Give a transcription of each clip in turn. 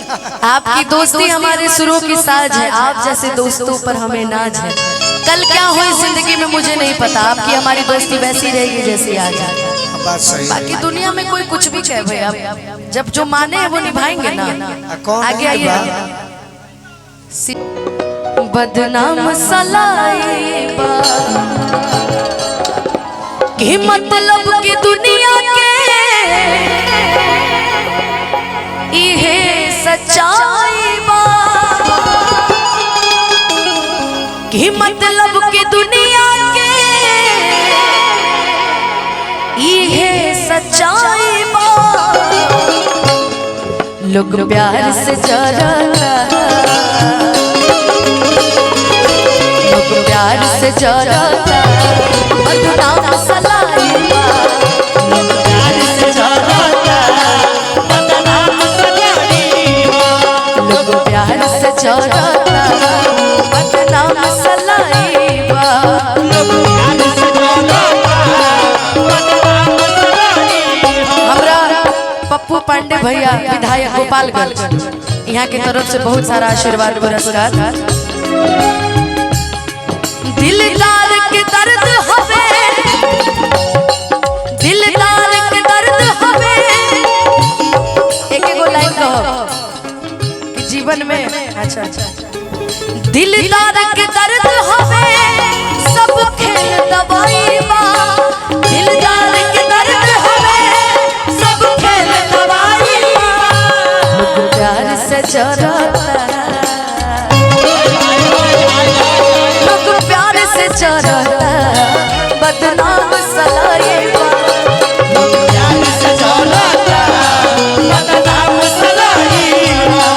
आपकी दोस्ती हमारे सुरों की साज है, आप जैसे दोस्तों पर हमें नाज है। कल क्या हो इस जिंदगी में मुझे नहीं पता, आपकी हमारी दोस्ती वैसी रहेगी जैसी आज है। बाकी दुनिया में कोई कुछ भी कहे भाई, आप जब जो माने हैं वो निभाएंगे ना। आगे आइए। बदनाम सलाइबा कि मतलब की दुनिया के इहे सच्चाई बा कि मतलब की दुनिया के इहे सच्चाई बा। लोग प्यार से जरता, लोग प्यार से जरता, बदनाम सलाइबा। लोग प्यार से जरता, बदनाम सलाइबा। लोग प्यार से जरता, बदनाम सलाइबा। लोग प्यार से जरता, बदनाम सलाइबा। हमरा पप्पू पांडे भैया विधायक गोपालगंज, यहाँ की तरफ से बहुत सारा आशीर्वाद पुरस्कार। दिलदार के दर्द हवे, दिलदार के दर्द हवे। एक लाइन कहो कि जीवन में अच्छा दिलदार के दर्द हवे सब खेल दवाई बा। दिलदार के दर्द हवे सब खेल दवाई बा। लोग प्यार से जरता, लोग प्यार से जरता, बदनाम सलाइबा। लोग प्यार से जरता, बदनाम सलाइबा।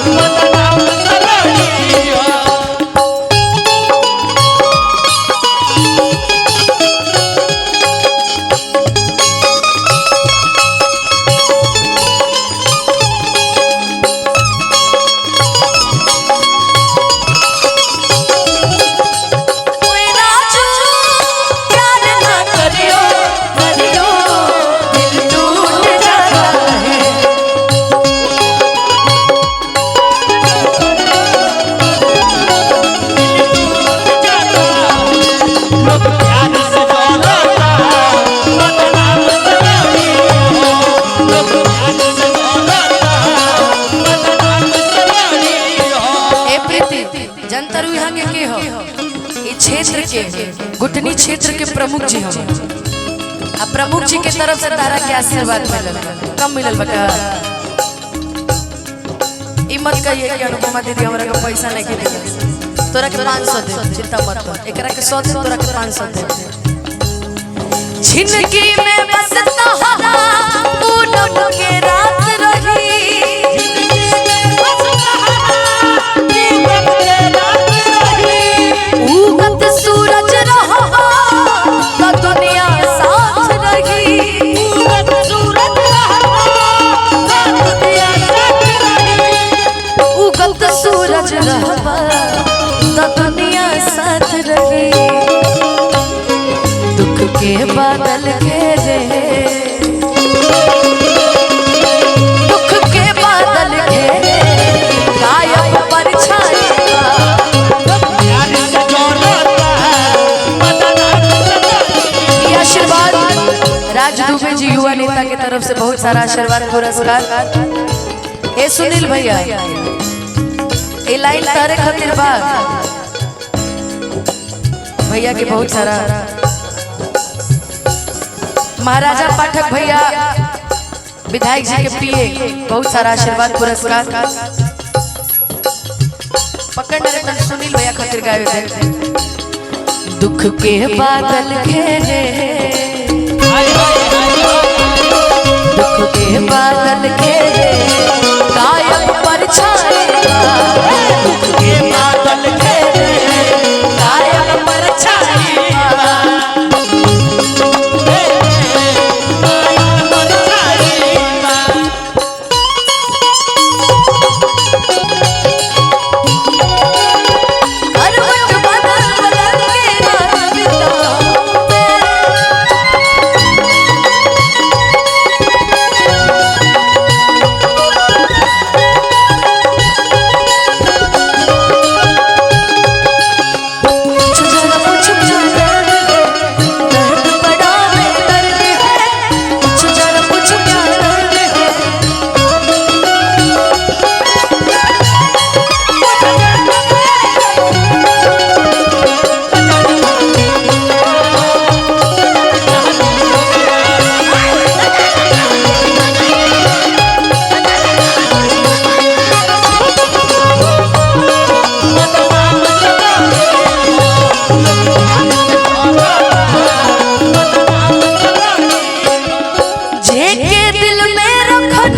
बदनाम सलाइबा। क्षेत्र के गुटनी क्षेत्र के प्रमुख जी हम, अब प्रमुख जी के तरफ से तारा के आशीर्वाद मिलल, कम मिलल बका। मत कहिए कि अनुपमा दीदी हमरा के पैसा नहीं दे, तोरा के 500 दे, चिंता मत कर। एकरा के 100 दे, तोरा के 500 दे। जिंदगी में बस तोहरा पूनम के रात रही, उगत सूरज रहा तो दुनिया साथ रही। उगत सूरज रहा तो दुनिया साथ रही। उगत सूरज रहा तो दुनिया साथ रही। दुख के बादल घेरे, दुख के बादल घेरे, गायब परछाई आशीर्वाद। राज दुबे जी युवा नेता के तरफ से बहुत सारा आशीर्वाद पुरस्कार। ए सुनील भैया ए लाइन तारे खातिर बा भैया के बहुत सारा। महाराजा पाठक भैया विधायक जी के पीए बहुत सारा आशीर्वाद पुरस्कार। पकड़ रहे सुनील भैया खातिर गावे थे। दुख के बादल घेरे, दुख के बादल घेरे, गायब परछाई। दुख के बादल घेरे, गायब परछाई।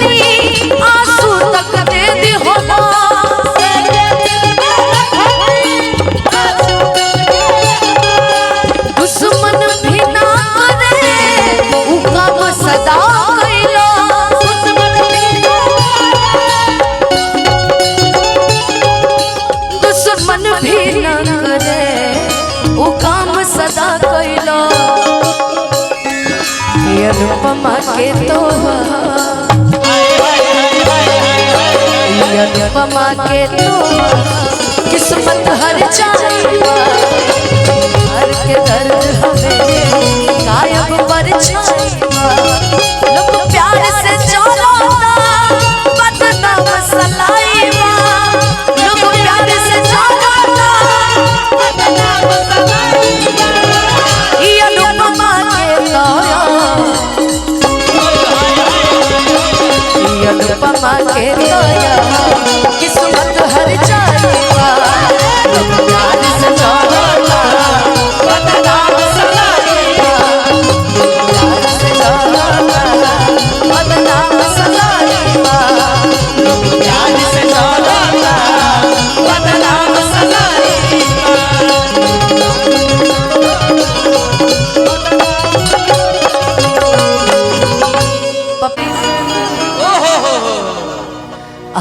रखनी आंसू तक दे दी होला दुश्मन भी ना करे उ काम सदा कैला दुश्मन भी ना करे उ काम सदा कैला अनुपमा के तो अनुपमा के तो किस्मत हर जाएगा हर के दर्द हमें गायब पर छाएगा लोग प्यार से चलाता बदनाम सलाइबा लोग प्यार से चलाता बदनाम सलाइबा ये अनुपमा के तो अनुपमा के दया किस्मत हर जाएगा प्यार से चलाता बदनाम सलाइबा प्यार से चलाता बदनाम सलाइबा प्यार से चलाता बदनाम सलाइबा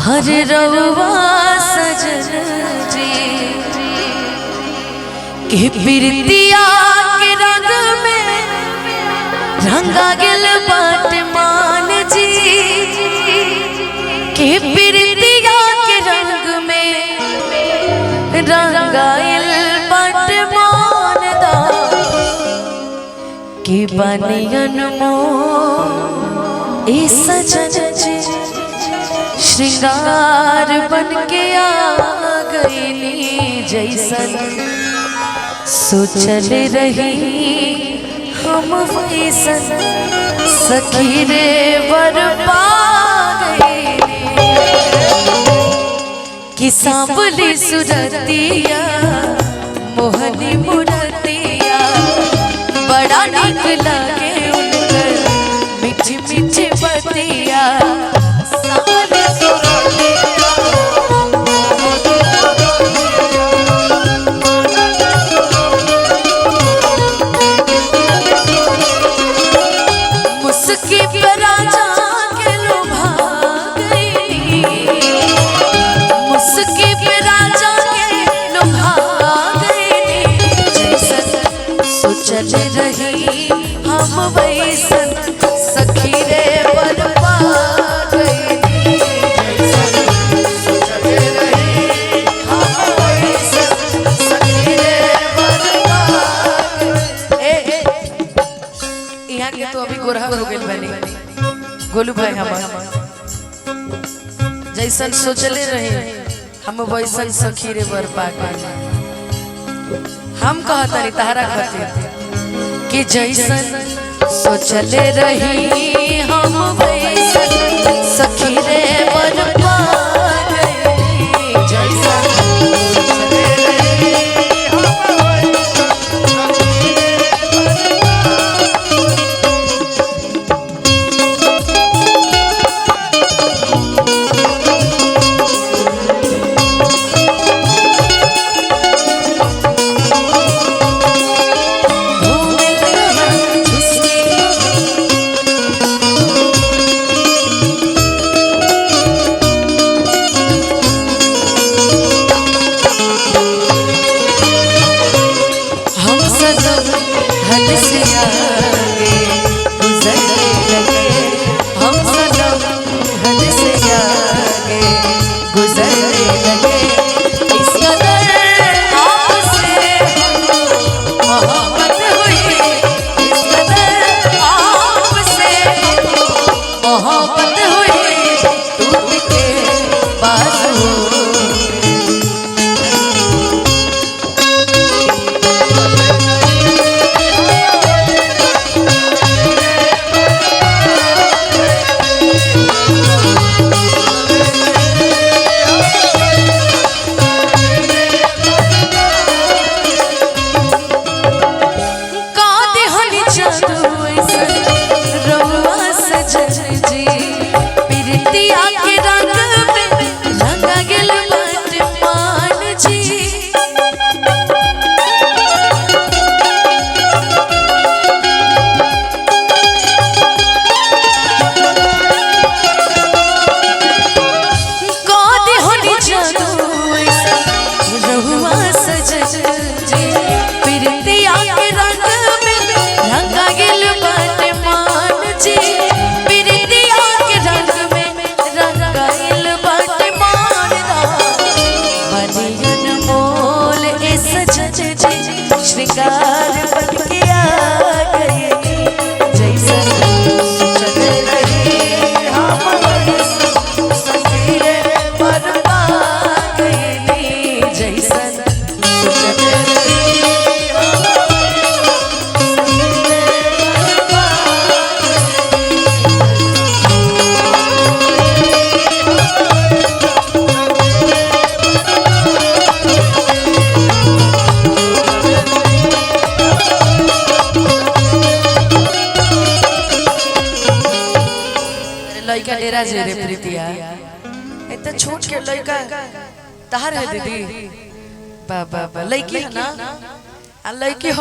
हरे रवा सजन जी के बिरतिया के रंग में रंगा गेल बाट मान जी के बिरतिया के रंग में रंगाइल बाट मान दा के बनियन मो ए सजन जी श्रृंगार बन के आ गईली जैसन सोचल रही हम वैसन सखी रे बरपा गईली कि सांवली सुरतिया मोहनी मुरतिया बड़ा निक लगे उनकर मीठी मीठी बतिया मुस्की पे राजा के लोभा गई मुस्की पे राजा के लोभा गई जैसन सोचल रही हम वैसन सखी रे बरपा गई सोचल रही हम वैसन सखी रे बरपा गई यहाँ के तो अभी गोरहा हो गए बने गोलू भाई हमार जैसन सोचले रहे हम वैसन सखी रे बरपा गई हम कहता नहीं तहरा खातिर कि जैसन सोचले रही हम वैसन सखी रे बरपा गई जैसन सोचले रही हम प्रीतिया के रंग में रंगा गेल मान जी गोदी होनी जादू रहुआ सजन जी प्रीतिया के रंग में रंगा गेल मान जी प्रीतिया के रंग में रंगा गेल मान बनियन मोल ए सजन जी श्रृंगार बन के आ गए जैसे चल रही हमारी संगीरे पर आ गए जैसे चल रही लड़का डेरा जे रे प्रीतिया इतना छोट के लड़का तहार है दीदी बाबा लड़की है ना आ लड़की हो